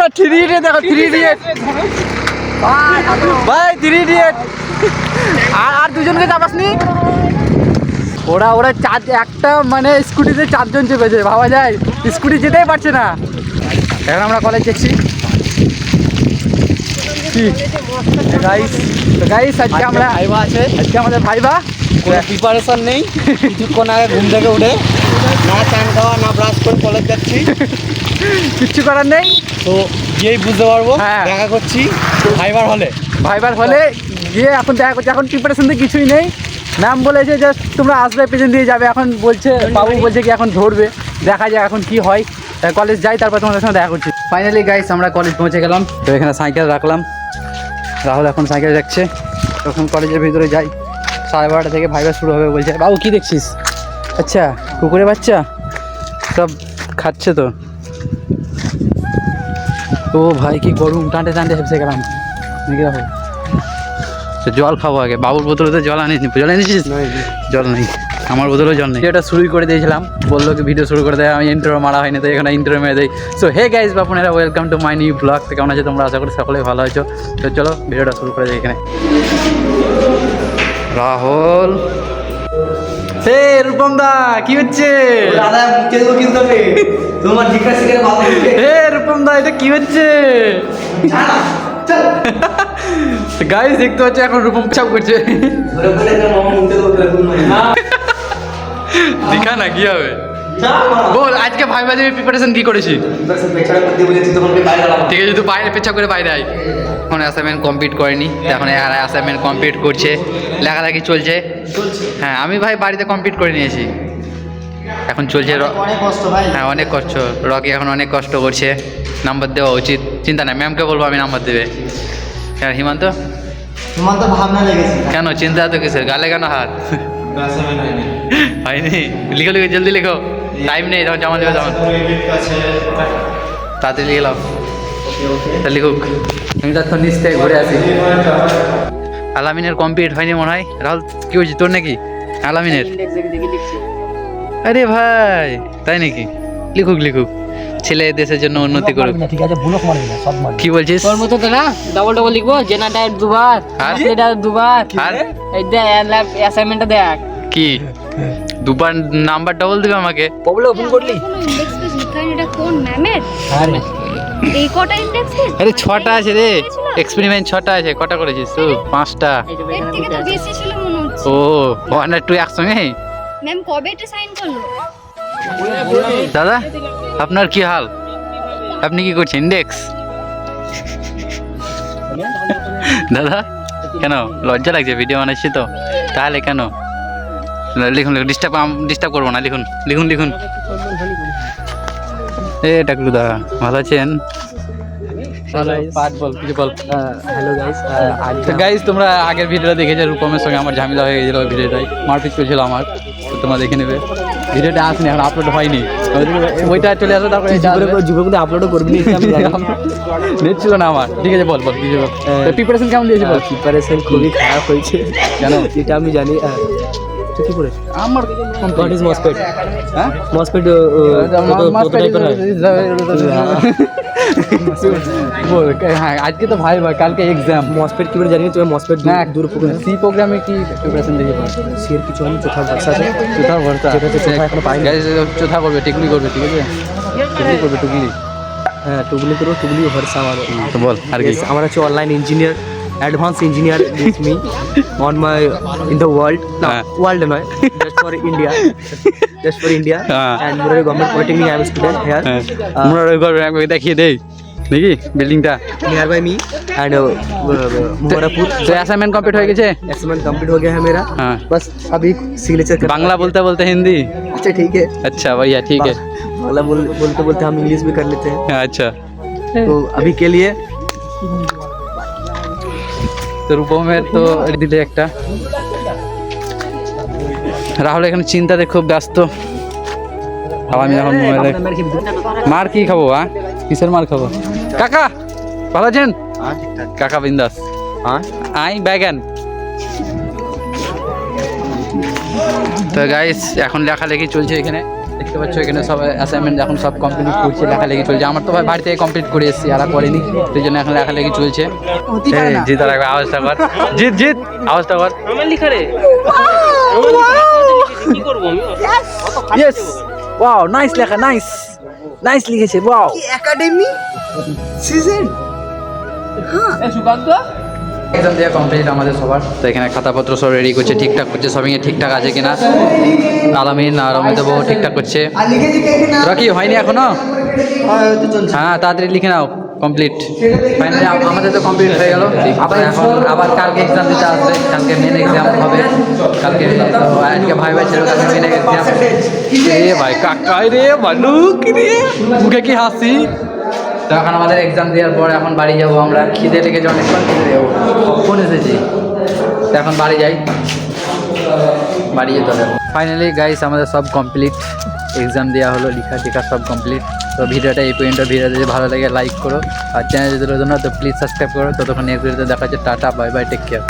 তোমরা 3 ইডিয়ট দেখো 3 ইডিয়ট ভাই 3 ইডিয়ট আর দুজনকে চাপাসনি ওরা একটা মানে স্কুটিতে 4 জন চেপেছে ভাবা যায় স্কুটি যেতেই পারছে না এখন আমরা কলেজ যাচ্ছি গাইস আজকে আমরা ভাইবা আছে আজকে আমাদের ভাইবা কোনো প্রিপারেশন নেই কিছুক্ষণ আগে ঘুম থেকে উঠে না চান খাওয়া না ব্রাশ করে কলেজ যাচ্ছি কিচ্ছু করার নেই তো গিয়েই বুঝতে পারবো হ্যাঁ। দেখা করছি ভাইবার হলে গিয়ে এখন দেখা করছি এখন প্রিপারেশন তো কিছুই নেই ম্যাম বলেছে জাস্ট তোমরা আসবে পেছন দিয়ে যাবে এখন বলছে বাবু বলছে কি এখন ধরবে দেখা যাক এখন কি হয় কলেজ যাই তারপর তোমাদের সঙ্গে দেখা করছি ফাইনালি গাইস আমরা কলেজ পৌঁছে গেলাম তো এখানে সাইকেল রাখলাম রাহুল এখন সাইকেল যাচ্ছে তখন কলেজের ভিতরে যাই 12:30 থেকে ভাইবা শুরু হবে বলছে বাবু কি দেখছিস আচ্ছা কুকুরের বাচ্চা সব খাচ্ছে তো ও ভাই কি গরম টানতে হেসে গেলাম দেখো তো জল খাবো আগে বাবুর বোতলে তো জল এনেছিস জল নেই আমার বোতলেও জল নেই এটা শুরুই করে দিয়েছিলাম বললো কি ভিডিও শুরু করে দেয় আমি ইন্ট্রো মারা হয়নি তো এখানে ইন্ট্রো মেরে দেয় সো হে গাইস বাপুনেরা welcome to my new vlog তো কেমন আছে তোমরা আশা করি সকলেই ভালো আছো তো চলো ভিডিওটা শুরু করে দিই এখানে রাহুল হে রূপম দা কি হচ্ছে দাদা মুখে দেবো কিন্তু তোমার জিজ্ঞাসা করে ভালো হে রূপম দা এটা কি হচ্ছে গাইস দেখতে হচ্ছে এখন রূপম চাপ করছে দেখা না কি হবে বল আজকে ভাই বাজারে প্রিপারেশন কি করেছি ঠিক আছে তুই বাইরে পেছাপ করে বাইরে আয় এখন অ্যাসাইনমেন্ট কমপ্লিট করিনি এখন আর অ্যাসাইনমেন্ট কমপ্লিট করছে লেখালেখি চলছে হ্যাঁ আমি ভাই বাড়িতে কমপ্লিট করে নিয়েছি এখন চলছে অনেক কষ্ট ভাই হ্যাঁ অনেক কষ্ট রকি এখন অনেক কষ্ট করছে নাম্বার দেওয়া উচিত চিন্তা নাই ম্যামকে বলবো আমি নাম্বার দেবে কেন হিমান্ত তোমার তো ভাবনা লেগেছে কেন চিন্তা তো কিসের গালে কেন হাত হয়নি লিখো জলদি লিখো টাইম নেই তখন জমা দেবে তখন তাড়াতাড়ি লিখে লাও তা লিখুক আমি তখন নিচ থেকে ঘুরে আসি আলামিনের কমপ্লিট হয়নি মনে হয় রাহুল কি হয়েছে তোর নাকি আলামিনের আরে ভাই তাই নাকি লিখুক ছেলে দেশের জন্য উন্নতি করুক ঠিক আছে ভুলও মারবি না সব মারবি কি বলছিস তোর মতো তো না ডবল লিখবো জেনা ডায়েট দুবার আর? ডায়েট দুবার আর এই দেখ অ্যাসাইনমেন্টটা দেখ কি দুবার নাম্বার ডবল দিবে আমাকে প্রবলেম ওপেন করলি ইন্ডেক্স পেজ লিখা এটা কোন ম্যামের আরে এই কটা ইন্ডেক্স পেজ আরে 6টা আছে রে এক্সপেরিমেন্ট 6টা আছে কটা করেছিস তুই 5টা এই যে এর এখানে থেকে দুটো তো আছে। বেশি ছিল মনে হচ্ছে ও 1 আর 2 একসঙ্গে ম্যাম কবে এটা সাইন করলো দাদা আপনার কি হাল আপনি কি করছেন ইন্ডেক্স দাদা কেন লজ্জা লাগছে ভিডিও বানাচ্ছি তো তাহলে কেন লিখুন ডিস্টার্ব করবো না লিখুন এ টাকলু দা ভালো আছেন হ্যালো গাইস তো গাইজ তোমরা আগের ভিডিওটা দেখেছো রূপমের সঙ্গে আমার ঝামেলা হয়ে গেছিলো ওই ভিডিওটাই মারপিট চলছিল আমার তো তোমরা দেখে নেবে ভিডিওটা আসেনি এখন আপলোড হয়নি ওইটা চলে আসো তারপরে যুগের মধ্যে আপলোডও করবি নেট ছিল না আমার ঠিক আছে বল কিছু প্রিপারেশন কেমন দিয়েছি বল প্রিপারেশন খুবই খারাপ হয়েছে কেন যেটা আমি জানি তুই কি করেছিস আমার হোয়াট ইজ মসপেট হ্যাঁ মসপেট বল হ্যাঁ আজকে তো ভাই কালকে এক্সাম মসপেট কি করে জানি তুমি মসপেট না দূর সি প্রোগ্রামে কি প্রিপারেশন দিয়েছি সির কিছু আমি চোখা ভরসা আছে চোথা ভরসা যেটা হচ্ছে চোথা এখনো পাইনি গাইজ চোথা করবে টিকলি করবে ঠিক আছে টিকলি করবে টুকলি হ্যাঁ টুগলি করো টুগলি ভরসা আমার তো বল আর কি আমার হচ্ছে online engineer advance engineer with me on my in the world না ওয়ার্ল্ড নয় just for India and Murari government polytechnic I am student here Murari government দেখিয়ে দেই নাকি বিল্ডিংটা नियर बाय मी एंड मोरापुर तो असाइनमेंट कंप्लीट हो गए असाइनमेंट कंप्लीट हो गया है मेरा हाँ बस अभी सिग्नेचर कर बांग्ला बोलते बोलते हिंदी अच्छा ठीक है अच्छा भैया ठीक है बांग्ला बोलते बोलते हम इंग्लिश भी कर लेते हैं अच्छा तो अभी के लिए তো রূপমের তো দিলে একটা রাহুল এখানে চিন্তাতে খুব ব্যস্ত আমি এখন মোবাইলে মার কি খাবো হ্যাঁ কিসের মার খাবো কাকা ভালো আছেন কাকা বিন্দাস আই ব্যাগান তো গাইস এখন লেখালেখি চলছে এখানে দেখতে পাচ্ছ এখানে সব অ্যাসাইনমেন্ট এখন সব কমপ্লিট করছে, লেখালেখি চলছে। আমার তো ভাই বাড়ি থেকে কমপ্লিট করে এসেছি, আর করেনি, সেই জন্য এখন লেখালেখি চলছে। জিত আর একবার আওয়াজটা কর, জিত আওয়াজটা কর। ইয়েস, ওয়াও, নাইস লেখা, নাইস লিখেছে, ওয়াও। একাডেমি সিজন এক্সাম দেওয়া কমপ্লিট আমাদের সবার। তো এখানে খাতাপত্র সব রেডি করছে, ঠিকঠাক করছে, সবই ঠিকঠাক আছে কিনা। আলামিন আর অমিত বাবু ঠিকঠাক করছে। রকি হয়নি এখনো? হ্যাঁ, তাড়াতাড়ি লিখে নাও, কমপ্লিট। ফাইনালি আমাদের তো কমপ্লিট হয়ে গেল। এখন আবার কালকে এক্সাম দিতে আসবে, কালকে মেন এক্সাম হবে কালকে। তো আজকে ভাই ছিল, কালকে মেন এক্সাম। রে ভাই কাকাই রে, মানুক রে, মুখে কি হাসি। তো এখন আমাদের এক্সাম দেওয়ার পর এখন বাড়ি যাবো আমরা। খিদে লেগেছে অনেকক্ষণ, খিদে যাবো, ফোন এসেছি। তো এখন বাড়ি যাই, বাড়ি যেতে হবে। ফাইনালি গাইস আমাদের সব কমপ্লিট, এক্সাম দেওয়া হলো, লেখা সব কমপ্লিট। তো ভিডিওটা এই পর্যন্ত। ভিডিও যদি ভালো লাগে লাইক করো, আর চ্যানেল যদি নতুন হয় তো প্লিজ সাবস্ক্রাইব করো। ততক্ষণ নেক্সট ভিডিওতে দেখা হচ্ছে। Tata, bye bye, take care.